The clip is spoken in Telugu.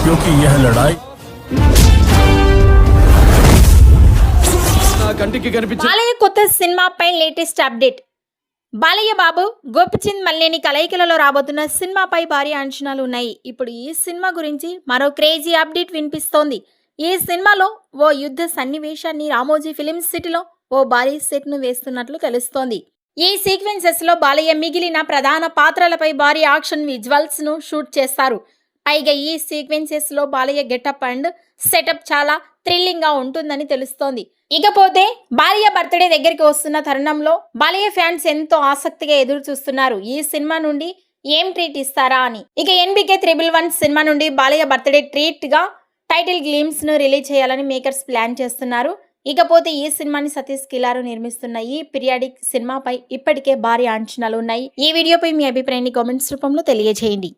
क्योंकि यह लड़ाई కంటికి కనిపించే బాలయ్య కొత్త సినిమాపై లేటెస్ట్ అప్డేట్. బాలయ్య బాబు గోపిచంద్ మల్లేని కలయికలలో రాబోతున్న సినిమాపై భారీ అంచనాలు ఉన్నాయి. ఇప్పుడు ఈ సినిమా గురించి మరో క్రేజీ అప్డేట్ వినిపిస్తోంది. ఈ సినిమాలో ఓ యుద్ధ సన్నివేశాన్ని రామోజీ ఫిలిం సిటీలో ఓ భారీ సెట్ ను వేస్తున్నట్లు తెలుస్తోంది. ఈ సీక్వెన్సెస్ లో బాలయ్య మిగిలిన ప్రధాన పాత్రలపై భారీ యాక్షన్ విజువల్స్ ను షూట్ చేస్తారు. పైగా ఈ సీక్వెన్సెస్ లో బాలయ్య గెటప్ అండ్ సెటప్ చాలా థ్రిల్లింగ్ గా ఉంటుందని తెలుస్తోంది. ఇకపోతే బాలయ్య బర్త్డే దగ్గరికి వస్తున్న తరుణంలో బాలయ్య ఫ్యాన్స్ ఎంతో ఆసక్తిగా ఎదురు చూస్తున్నారు ఈ సినిమా నుండి ఏం ట్రీట్ ఇస్తారా అని. ఇక NBK 111 సినిమా నుండి బాలయ్య బర్త్డే ట్రీట్ గా టైటిల్ గ్లిమ్స్ ను రిలీజ్ చేయాలని మేకర్స్ ప్లాన్ చేస్తున్నారు. ఇకపోతే ఈ సినిమాని సతీష్ కిలారు నిర్మిస్తున్న ఈ పీరియాడిక్ సినిమాపై ఇప్పటికే భారీ అంచనాలు ఉన్నాయి. ఈ వీడియోపై మీ అభిప్రాయాన్ని కామెంట్స్ రూపంలో తెలియజేయండి.